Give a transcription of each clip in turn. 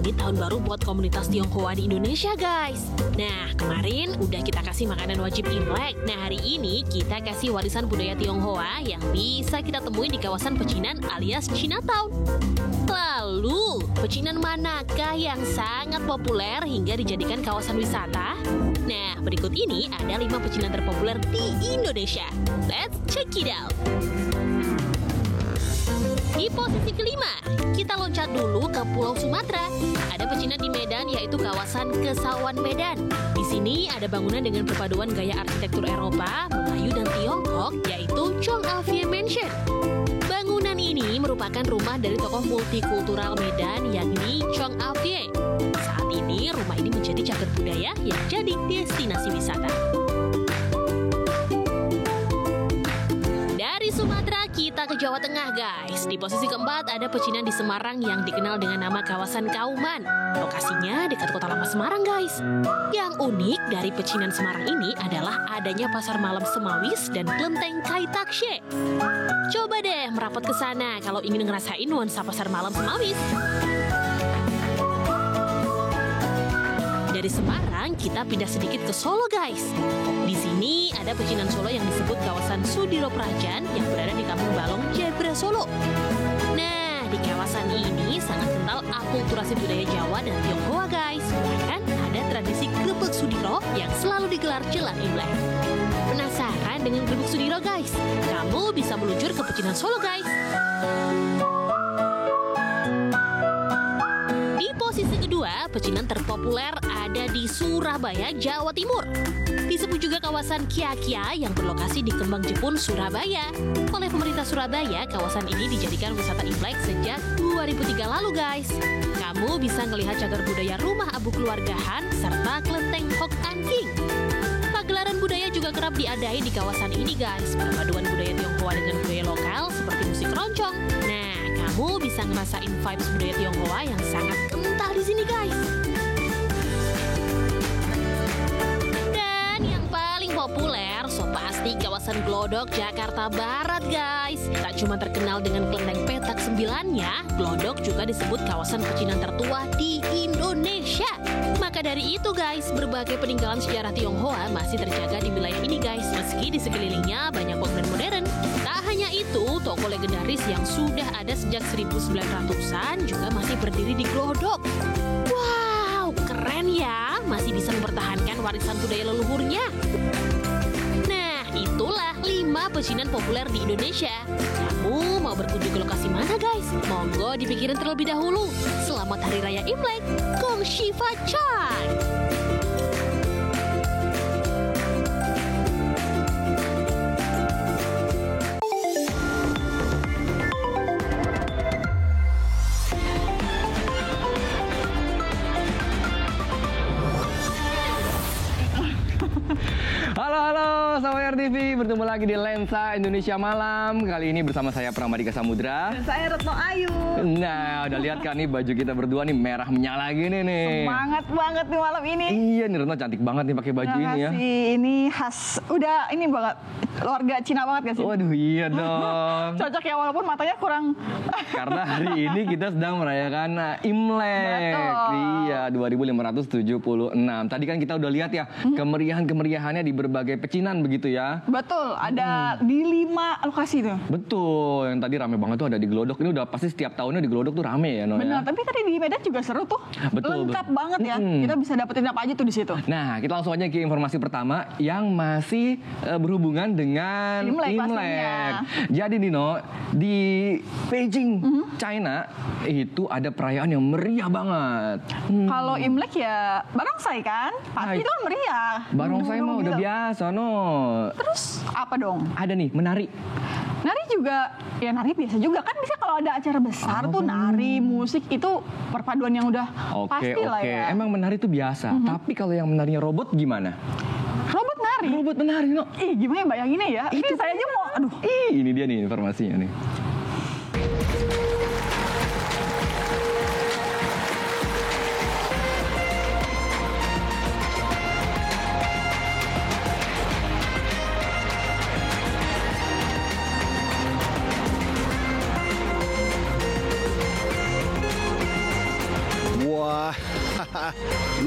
ini tahun baru buat komunitas Tionghoa di Indonesia, guys. Nah, kemarin udah kita kasih makanan wajib Imlek. Nah, hari ini kita kasih warisan budaya Tionghoa yang bisa kita temui di kawasan pecinan alias Chinatown. Lalu, pecinan manakah yang sangat populer hingga dijadikan kawasan wisata? Nah, berikut ini ada 5 pecinan terpopuler di Indonesia. Let's check it out. Di posisi kelima, kita loncat dulu ke Pulau Sumatera. Ada pecinan di Medan yaitu kawasan Kesawan Medan. Di sini ada bangunan dengan perpaduan gaya arsitektur Eropa, Melayu dan Tiongkok yaitu Chong Avier Mansion. Bangunan ini merupakan rumah dari tokoh multikultural Medan yakni Chong Avier. Saat ini rumah ini menjadi cagar budaya yang jadi destinasi wisata. Dari Sumatera kita ke Jawa Tengah, guys. Di posisi keempat ada pecinan di Semarang yang dikenal dengan nama kawasan Kauman. Lokasinya dekat kota lama Semarang, guys. Yang unik dari pecinan Semarang ini adalah adanya pasar malam Semawis dan kelenteng Kaitakshe. Coba deh merapat ke sana kalau ingin ngerasain nuansa pasar malam Semawis. Dari Semarang, kita pindah sedikit ke Solo, guys. Di sini ada pecinan Solo yang disebut kawasan Sudiro Prajan yang berada di Kampung Balong, Jebra, Solo. Nah, di kawasan ini sangat kental akulturasi budaya Jawa dan Tionghoa, guys. Bahkan ada tradisi grebek Sudiro yang selalu digelar jelang Imlek. Penasaran dengan grebek Sudiro, guys? Kamu bisa meluncur ke pecinan Solo, guys. Di posisi kedua, pecinan terpopuler ada di Surabaya, Jawa Timur. Disebut juga kawasan Kia-Kia yang berlokasi di Kembang Jepun, Surabaya. Oleh pemerintah Surabaya, kawasan ini dijadikan wisata Imlek sejak 2003 lalu, guys. Kamu bisa melihat cagar budaya rumah abu keluargahan serta kelenteng Hok An King. Pagelaran budaya juga kerap diadai di kawasan ini, guys. Perpaduan budaya Tionghoa dengan budaya lokal seperti musik keroncong. Nah, kamu bisa ngerasain vibes budaya Tionghoa yang sangat kental di sini, guys. Dan yang paling populer, so pasti kawasan Glodok, Jakarta Barat, guys. Tak cuma terkenal dengan kelenteng petak 9-nya, Glodok juga disebut kawasan pecinan tertua di Indonesia. Maka dari itu, guys, berbagai peninggalan sejarah Tionghoa masih terjaga di wilayah ini, guys. Meski di sekelilingnya banyak bangunan modern. Tak hanya itu, toko legendaris yang sudah ada sejak 1900-an juga masih berdiri di Glodok. Wow, keren ya, masih bisa mempertahankan warisan budaya leluhurnya. Nah, itulah 5 pecinan populer di Indonesia. Kamu mau berkunjung ke lokasi mana, guys? Monggo dipikirin terlebih dahulu. Selamat Hari Raya Imlek, Gong Shifa Chan! Halo, sahabat RTV, bertemu lagi di Lensa Indonesia Malam. Kali ini bersama saya Pramadika Samudra. Dan saya Retno Ayu. Nah, udah lihat kan nih baju kita berdua nih merah menyala gini nih. Semangat banget nih malam ini. Iya nih, Retno cantik banget nih pakai baju ini ya. Ini khas, udah ini banget keluarga Cina banget gak sih? Waduh, iya dong. Cocok ya, walaupun matanya kurang. Karena hari ini kita sedang merayakan Imlek. Betul. Iya, 2576. Tadi kan kita udah lihat ya kemeriahan-kemeriahannya di berbagai pecinan begitu ya. Betul, ada di 5 lokasi tuh. Betul, yang tadi rame banget tuh ada di Glodok. Ini udah pasti setiap tahunnya di Glodok tuh rame ya, No. Benar, Ya? tapi tadi di Medan juga seru tuh. Betul, lengkap banget ya. Kita bisa dapetin apa aja tuh di situ. Nah, kita langsung aja ke informasi pertama yang masih berhubungan dengan Imlek Imlek. pastinya. Jadi Dino, di Beijing, China itu ada perayaan yang meriah banget. Kalau Imlek ya barongsai kan? Pasti Hai. itu kan meriah. Barongsai mah udah Gitu. biasa, No. Terus apa dong? Ada nih, menari. Nari juga, ya nari biasa juga kan, bisa kalau ada acara besar tuh nari, musik itu perpaduan yang udah Oke, pasti lah oke. ya. Emang menari itu biasa. Tapi kalau yang menarinya robot gimana? Robot nari? Robot menari, No. Ih, gimana ya bayanginnya ya? Ini saya aja mau, aduh. Ini dia nih informasinya nih.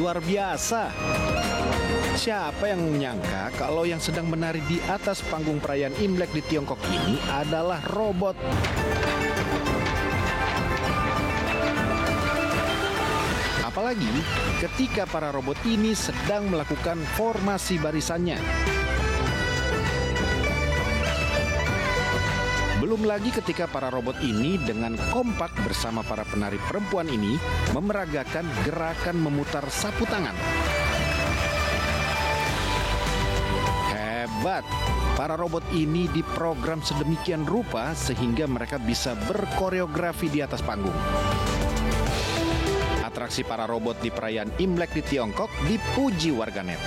luar biasa. Siapa yang menyangka kalau yang sedang menari di atas panggung perayaan Imlek di Tiongkok ini adalah robot? Apalagi ketika para robot ini sedang melakukan formasi barisannya. Belum lagi ketika para robot ini dengan kompak bersama para penari perempuan ini memeragakan gerakan memutar sapu tangan. Hebat! Para robot ini diprogram sedemikian rupa sehingga mereka bisa berkoreografi di atas panggung. Atraksi para robot di perayaan Imlek di Tiongkok dipuji warganet.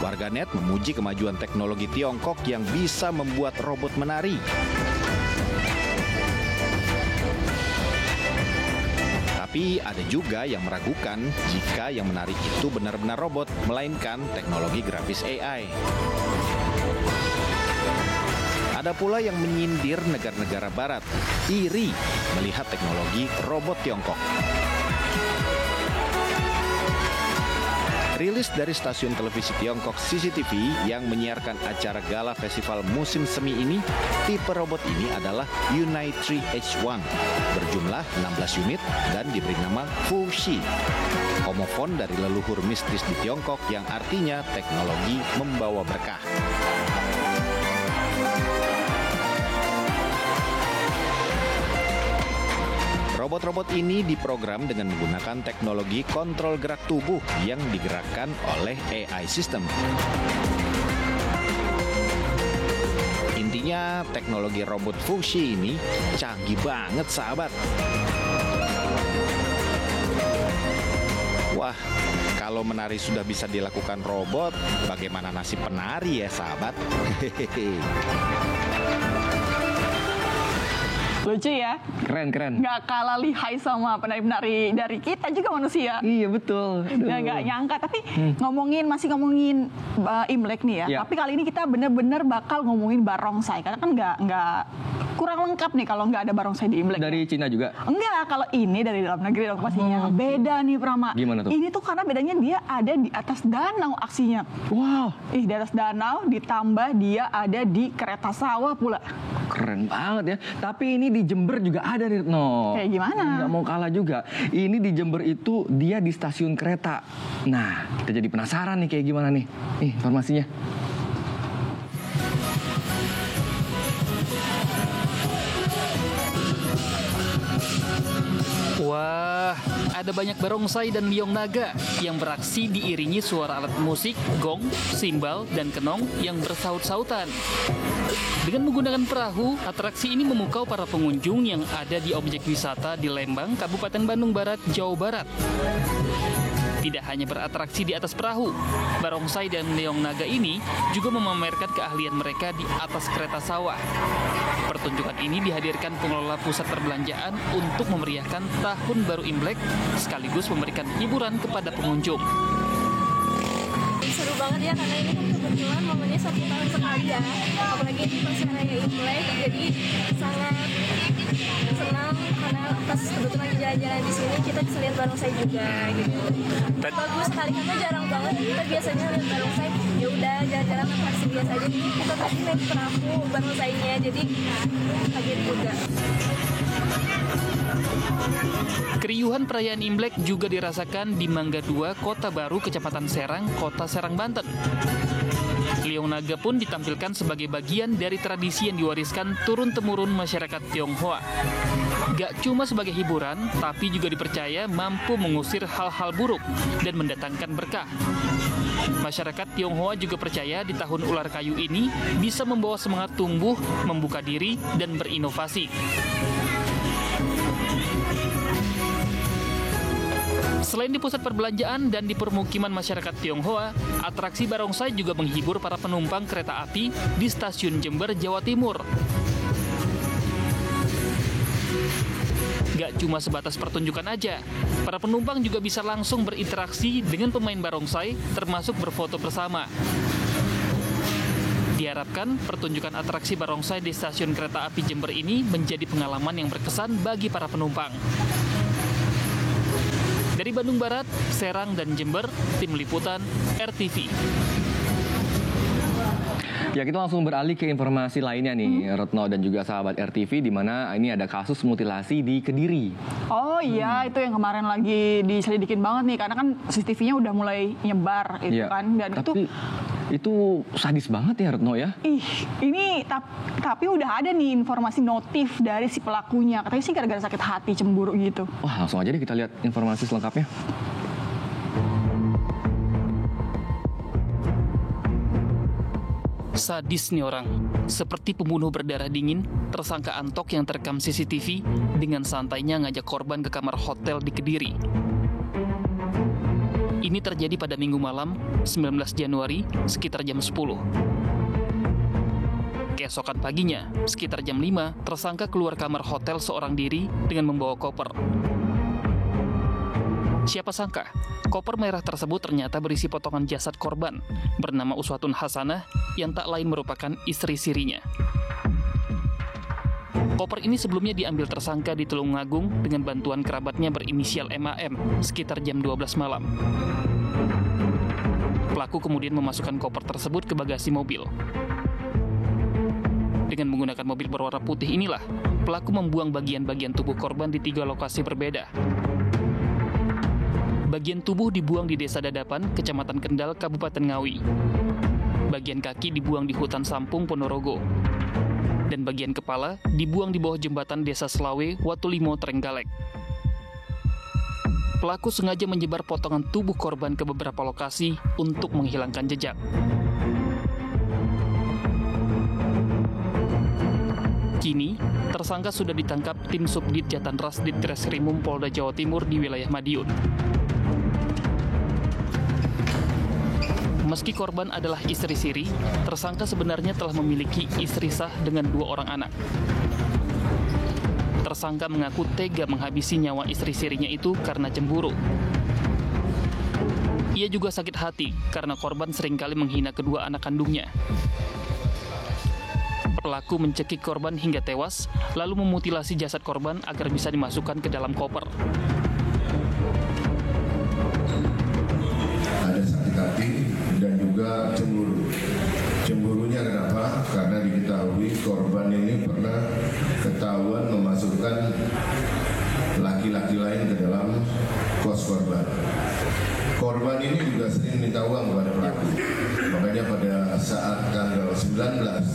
Warganet memuji kemajuan teknologi Tiongkok yang bisa membuat robot menari. Tapi ada juga yang meragukan jika yang menari itu benar-benar robot, melainkan teknologi grafis AI. Ada pula yang menyindir negara-negara barat, iri melihat teknologi robot Tiongkok. Rilis dari stasiun televisi Tiongkok CCTV yang menyiarkan acara gala festival musim semi ini, tipe robot ini adalah Unite 3H1 berjumlah 16 unit dan diberi nama Fuxi, homofon dari leluhur mistis di Tiongkok yang artinya teknologi membawa berkah. Robot-robot ini diprogram dengan menggunakan teknologi kontrol gerak tubuh yang digerakkan oleh AI system. Intinya, teknologi robot Fuxi ini canggih banget, sahabat. Wah, kalau menari sudah bisa dilakukan robot, bagaimana nasib penari ya, sahabat? Hehehe. Lucu ya? Keren. Nggak kalah lihai sama penari-penari dari kita juga manusia. Iya betul. Nggak nyangka. Tapi masih ngomongin Imlek nih ya. Ya. Tapi kali ini kita bener-bener bakal ngomongin barongsai. Karena kan nggak kurang lengkap nih kalau nggak ada barongsai di Imlek. Dari Cina juga? Enggak, kalau ini dari dalam negeri dong pastinya. Beda nih Prama. Gimana tuh? Ini tuh karena bedanya dia ada di atas danau aksinya. Wow. Di atas danau ditambah dia ada di kereta sawah pula. Keren banget ya. Tapi ini di Jember juga ada nih, Retno. Kayak gimana? Nggak mau kalah juga. Ini di Jember itu dia di stasiun kereta. Nah, kita jadi penasaran nih kayak gimana nih. Nih informasinya. Wah, ada banyak barongsai dan liong naga yang beraksi diiringi suara alat musik, gong, simbal, dan kenong yang bersaut-sautan. Dengan menggunakan perahu, atraksi ini memukau para pengunjung yang ada di objek wisata di Lembang, Kabupaten Bandung Barat, Jawa Barat. Tidak hanya beratraksi di atas perahu, barongsai dan liong naga ini juga memamerkan keahlian mereka di atas kereta sawah. Pertunjukan ini dihadirkan pengelola pusat perbelanjaan untuk memeriahkan Tahun Baru Imlek sekaligus memberikan hiburan kepada pengunjung. Seru banget ya karena ini kan kebetulan momennya 1 tahun sekali ya, apalagi ini pas raya Imlek, jadi sangat senang karena pas kebetulan jalan-jalan di sini kita bisa lihat barongsai juga gitu. Bagus sekali karena jarang banget kita biasanya lihat barongsai ya udah jalan-jalan atraksi biasa aja, ini kita tadi naik perahu barongsainya jadi kaget juga. Keriuhan perayaan Imlek juga dirasakan di Mangga 2, Kota Baru, Kecamatan Serang, Kota Serang, Banten. Liong naga pun ditampilkan sebagai bagian dari tradisi yang diwariskan turun-temurun masyarakat Tionghoa. Gak cuma sebagai hiburan, tapi juga dipercaya mampu mengusir hal-hal buruk dan mendatangkan berkah. Masyarakat Tionghoa juga percaya di tahun ular kayu ini bisa membawa semangat tumbuh, membuka diri, dan berinovasi. Selain di pusat perbelanjaan dan di permukiman masyarakat Tionghoa, atraksi barongsai juga menghibur para penumpang kereta api di stasiun Jember, Jawa Timur. Gak cuma sebatas pertunjukan aja, para penumpang juga bisa langsung berinteraksi dengan pemain barongsai, termasuk berfoto bersama. Diharapkan pertunjukan atraksi barongsai di stasiun kereta api Jember ini menjadi pengalaman yang berkesan bagi para penumpang. Dari Bandung Barat, Serang, dan Jember, Tim Liputan RTV. Ya, kita langsung beralih ke informasi lainnya nih, Retno dan juga sahabat RTV, di mana ini ada kasus mutilasi di Kediri. Oh iya, itu yang kemarin lagi diselidikin banget nih, karena kan CCTV-nya udah mulai nyebar itu kan, dan itu sadis banget ya, Retno ya. Ini tapi udah ada nih informasi notif dari si pelakunya, katanya sih gara-gara sakit hati, cemburu gitu. Wah, langsung aja deh kita lihat informasi selengkapnya. Sadis nih orang. Seperti pembunuh berdarah dingin, tersangka Antok yang terekam CCTV dengan santainya ngajak korban ke kamar hotel di Kediri. Ini terjadi pada Minggu malam, 19 Januari, sekitar jam 10. Keesokan paginya, sekitar jam 5, tersangka keluar kamar hotel seorang diri dengan membawa koper. Siapa sangka, koper merah tersebut ternyata berisi potongan jasad korban bernama Uswatun Hasanah yang tak lain merupakan istri sirinya. Koper ini sebelumnya diambil tersangka di Tulungagung dengan bantuan kerabatnya berinisial MAM sekitar jam 12 malam. Pelaku kemudian memasukkan koper tersebut ke bagasi mobil. Dengan menggunakan mobil berwarna putih inilah, pelaku membuang bagian-bagian tubuh korban di 3 lokasi berbeda. Bagian tubuh dibuang di Desa Dadapan, Kecamatan Kendal, Kabupaten Ngawi. Bagian kaki dibuang di Hutan Sampung, Ponorogo. Dan bagian kepala dibuang di bawah jembatan Desa Selawe, Watulimo, Trenggalek. Pelaku sengaja menyebar potongan tubuh korban ke beberapa lokasi untuk menghilangkan jejak. Kini, tersangka sudah ditangkap tim Subdit Jatanras Ditreskrimum Polda Jawa Timur di wilayah Madiun. Meski korban adalah istri siri, tersangka sebenarnya telah memiliki istri sah dengan 2 orang anak. Tersangka mengaku tega menghabisi nyawa istri sirinya itu karena cemburu. Ia juga sakit hati karena korban seringkali menghina kedua anak kandungnya. Pelaku mencekik korban hingga tewas, lalu memutilasi jasad korban agar bisa dimasukkan ke dalam koper. Ada sakit hati dan juga cemburu. Cemburunya kenapa? Karena diketahui korban ini pernah ketahuan memasukkan laki-laki lain ke dalam kos korban. Korban ini juga sering minta uang kepada pelaku. Makanya pada saat tanggal 19,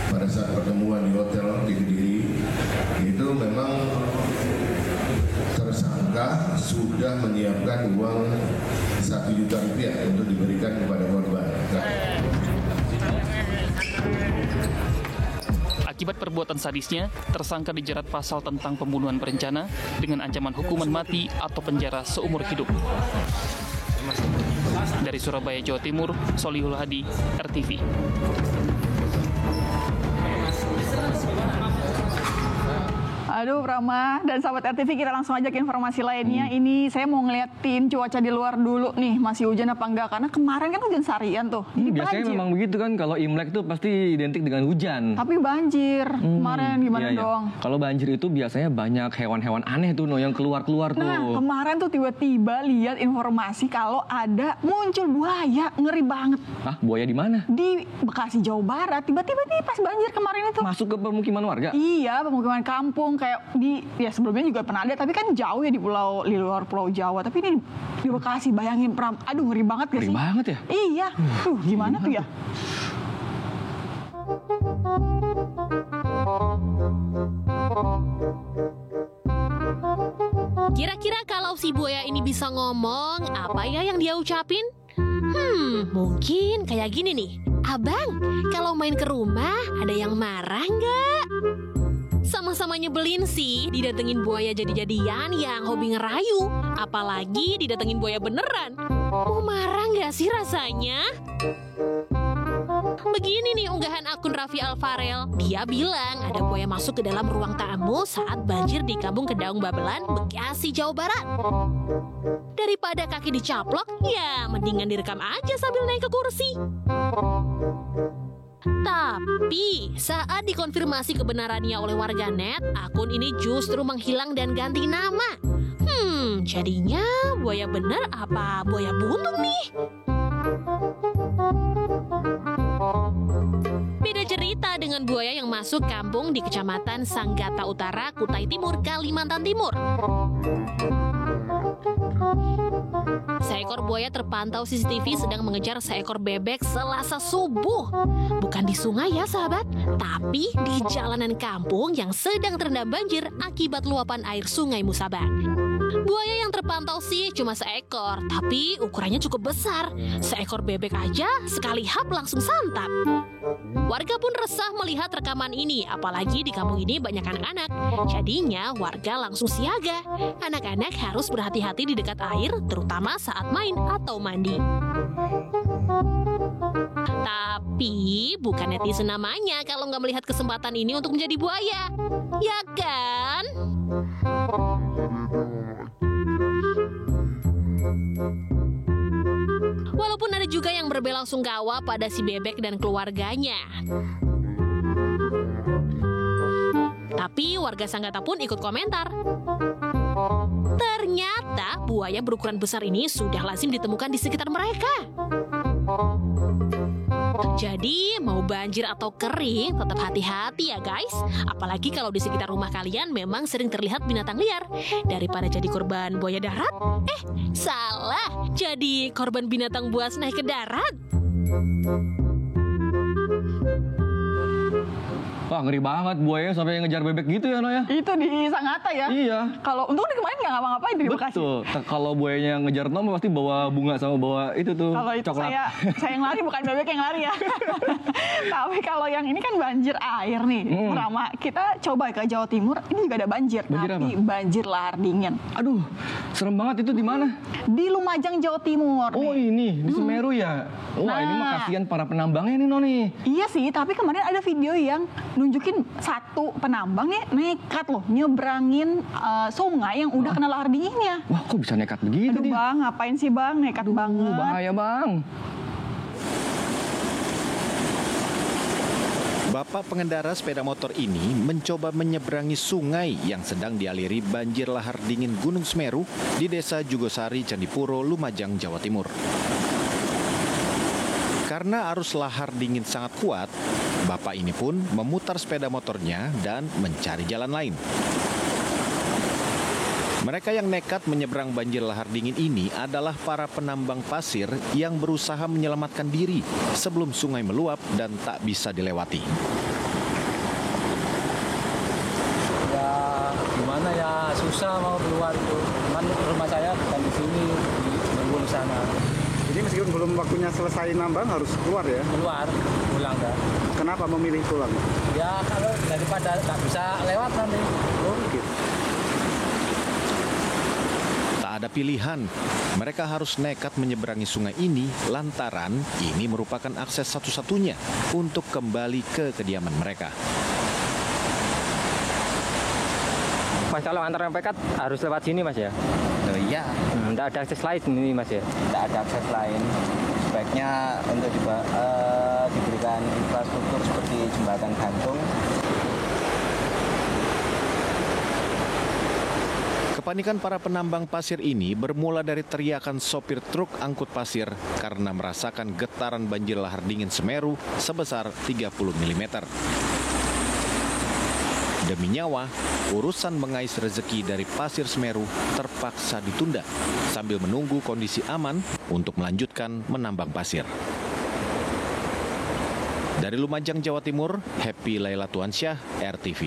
pada saat pertemuan di hotel di Kediri, itu memang tersangka sudah menyiapkan uang 1 juta rupiah untuk diberikan kepada korban. Akibat perbuatan sadisnya, tersangka dijerat pasal tentang pembunuhan berencana dengan ancaman hukuman mati atau penjara seumur hidup. Dari Surabaya, Jawa Timur, Solihul Hadi, RTV. Aduh, Rama dan sahabat RTV, kita langsung aja ke informasi lainnya. Ini saya mau ngeliatin cuaca di luar dulu nih, masih hujan apa enggak, karena kemarin kan hujan seharian tuh. Biasanya banjir. memang begitu kan, kalau Imlek tuh pasti identik dengan hujan. Tapi banjir kemarin gimana dong? Kalau banjir itu biasanya banyak hewan-hewan aneh tuh yang keluar-keluar tuh. Nah, kemarin tuh tiba-tiba lihat informasi kalau ada muncul buaya, ngeri banget. Ah, buaya di mana? Di Bekasi, Jawa Barat, tiba-tiba nih pas banjir kemarin itu. Masuk ke pemukiman warga? Iya, pemukiman kampung kayak ya sebelumnya juga pernah ada, tapi kan jauh ya di luar Pulau Jawa. Tapi ini di Bekasi, bayangin aduh ngeri banget gak sih? Ngeri banget ya? Iya, gimana tuh ya? Kira-kira kalau si buaya ini bisa ngomong, apa ya yang dia ucapin? Mungkin kayak gini nih. Abang, kalau main ke rumah ada yang marah nggak? Sama-sama nyebelin sih didatengin buaya jadi-jadian yang hobi ngerayu. Apalagi didatengin buaya beneran. Mau marah nggak sih rasanya? Begini nih unggahan akun Raffi Alfarel. Dia bilang ada buaya masuk ke dalam ruang tamu saat banjir di Kampung Kedaung Babelan, Bekasi, Jawa Barat. Daripada kaki dicaplok, ya mendingan direkam aja sambil naik ke kursi. Tapi saat dikonfirmasi kebenarannya oleh warganet, akun ini justru menghilang dan ganti nama. Jadinya buaya bener apa buaya buntung nih? Beda cerita dengan buaya yang masuk kampung di Kecamatan Sanggata Utara, Kutai Timur, Kalimantan Timur. Seekor buaya terpantau CCTV sedang mengejar seekor bebek Selasa subuh. Bukan di sungai ya sahabat, tapi di jalanan kampung yang sedang terendam banjir akibat luapan air Sungai Musaban. Buaya yang terpantau sih cuma seekor, tapi ukurannya cukup besar. Seekor bebek aja sekali hap langsung santap. Warga pun resah melihat rekaman ini, apalagi di kampung ini banyak anak-anak. Jadinya warga langsung siaga. Anak-anak harus berhati-hati di dekat air, terutama saat main atau mandi. Tapi bukan netizen namanya kalau nggak melihat kesempatan ini untuk menjadi buaya. Ya kan? Walaupun ada juga yang berbelasungkawa pada si bebek dan keluarganya. Tapi warga Sanggata pun ikut komentar. Ternyata buaya berukuran besar ini sudah lazim ditemukan di sekitar mereka. Jadi mau banjir atau kering tetap hati-hati ya guys. Apalagi kalau di sekitar rumah kalian memang sering terlihat binatang liar. Daripada jadi korban buaya darat, salah, jadi korban binatang buas naik ke darat. Wah, ngeri banget buaya sampai ngejar bebek gitu ya, No ya? Itu di Sanggata ya? Iya. Kalau untung di kemarin nggak ngapa-ngapain di Bekasi. Betul. Kalau buayanya ngejar Nom pasti bawa bunga sama bawa itu tuh Kalau itu coklat. saya yang lari bukan bebek yang lari ya. Tapi kalau yang ini kan banjir air nih, Rama. Kita coba ke Jawa Timur, ini juga ada banjir, Banjir tapi apa? banjir lahar dingin. Aduh, serem banget itu di mana? Di Lumajang, Jawa Timur. Oh nih. ini di Semeru ya. Wah ini mah Nah. kasihan para penambangnya nih Noni. Iya sih, tapi kemarin ada video yang nunjukin satu penambang nih nekat loh nyebrangin sungai yang udah kena lahar dinginnya. Wah kok bisa nekat begitu Aduh dia? bang, ngapain sih bang, nekat banget. Bahaya bang. Bapak pengendara sepeda motor ini mencoba menyeberangi sungai yang sedang dialiri banjir lahar dingin Gunung Semeru di Desa Jugosari, Candipuro, Lumajang, Jawa Timur. Karena arus lahar dingin sangat kuat, bapak ini pun memutar sepeda motornya dan mencari jalan lain. Mereka yang nekat menyeberang banjir lahar dingin ini adalah para penambang pasir yang berusaha menyelamatkan diri sebelum sungai meluap dan tak bisa dilewati. Ya gimana ya, susah mau keluar itu. Cuman rumah saya bukan di sini, di Bengkulu sana. Jadi meskipun belum waktunya selesai nambang harus keluar ya? Keluar, pulang dah. Kenapa memilih pulang? Ya kalau daripada nggak bisa lewat nanti. Oh gitu. Tak ada pilihan, mereka harus nekat menyeberangi sungai ini lantaran ini merupakan akses satu-satunya untuk kembali ke kediaman mereka. Mas kalau antar pekat harus lewat sini mas ya? Oh iya, Nggak ada akses lain ini mas ya? tidak ada akses lain. Sebaiknya untuk diberikan infrastruktur seperti jembatan gantung. Kepanikan para penambang pasir ini bermula dari teriakan sopir truk angkut pasir karena merasakan getaran banjir lahar dingin Semeru sebesar 30 mm. Demi nyawa, urusan mengais rezeki dari pasir Semeru terpaksa ditunda sambil menunggu kondisi aman untuk melanjutkan menambang pasir. Dari Lumajang, Jawa Timur, Happy Laila Tuansyah, RTV.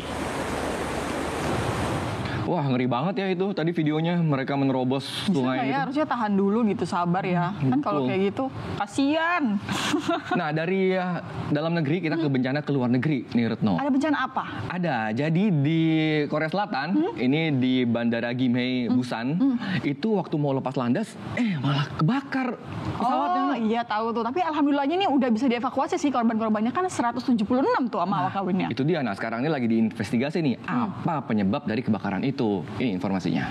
Wah ngeri banget ya itu tadi videonya mereka menerobos Bisa sungai nggak ya, itu. harusnya tahan dulu gitu, sabar ya. Kan kalau betul. kayak gitu, kasian. Nah dari dalam negeri kita ke bencana ke luar negeri nih Retno. Ada bencana apa? Ada, jadi di Korea Selatan, ini di Bandara Gimhae, Busan, itu waktu mau lepas landas, malah kebakar pesawatnya. Oh iya tahu tuh, tapi alhamdulillahnya nih udah bisa dievakuasi sih korban-korbannya, kan 176 tuh sama awak kabinnya. Itu dia, nah sekarang ini lagi diinvestigasi nih, apa penyebab dari kebakaran itu. Ini informasinya.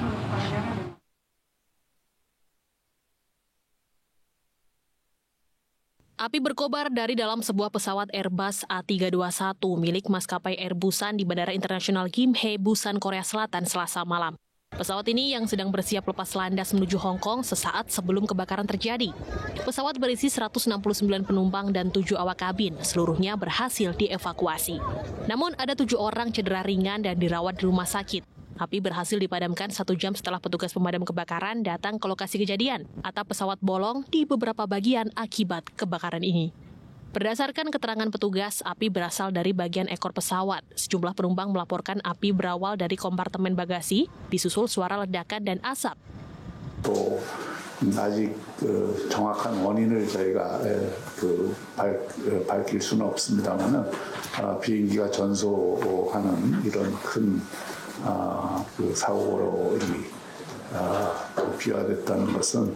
Api berkobar dari dalam sebuah pesawat Airbus A321 milik maskapai Air Busan di Bandara Internasional Gimhae, Busan, Korea Selatan, Selasa malam. Pesawat ini yang sedang bersiap lepas landas menuju Hong Kong sesaat sebelum kebakaran terjadi. Pesawat berisi 169 penumpang dan 7 awak kabin, seluruhnya berhasil dievakuasi. Namun ada 7 orang cedera ringan dan dirawat di rumah sakit. Api berhasil dipadamkan 1 jam setelah petugas pemadam kebakaran datang ke lokasi kejadian. Atap pesawat bolong di beberapa bagian akibat kebakaran ini. Berdasarkan keterangan petugas, api berasal dari bagian ekor pesawat. Sejumlah penumpang melaporkan api berawal dari kompartemen bagasi, disusul suara ledakan dan asap. 아직 정확한 원인을 저희가 밝힐 수는 없습니다만은 비행기가 전소하는 이런 큰 사고로 비화됐다는 것은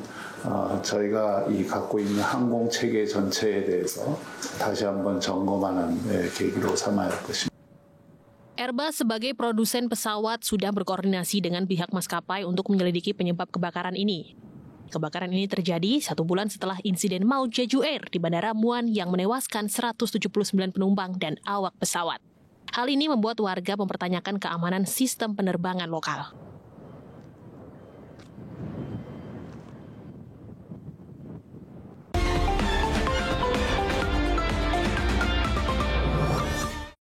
저희가 갖고 있는 항공 체계 전체에 대해서 다시 한번 점검하는 계기로 삼아야 할 것입니다. Airbus sebagai produsen pesawat sudah berkoordinasi dengan pihak maskapai untuk menyelidiki penyebab kebakaran ini. Kebakaran ini terjadi 1 bulan setelah insiden maut Jeju Air di Bandara Muan yang menewaskan 179 penumpang dan awak pesawat. Hal ini membuat warga mempertanyakan keamanan sistem penerbangan lokal.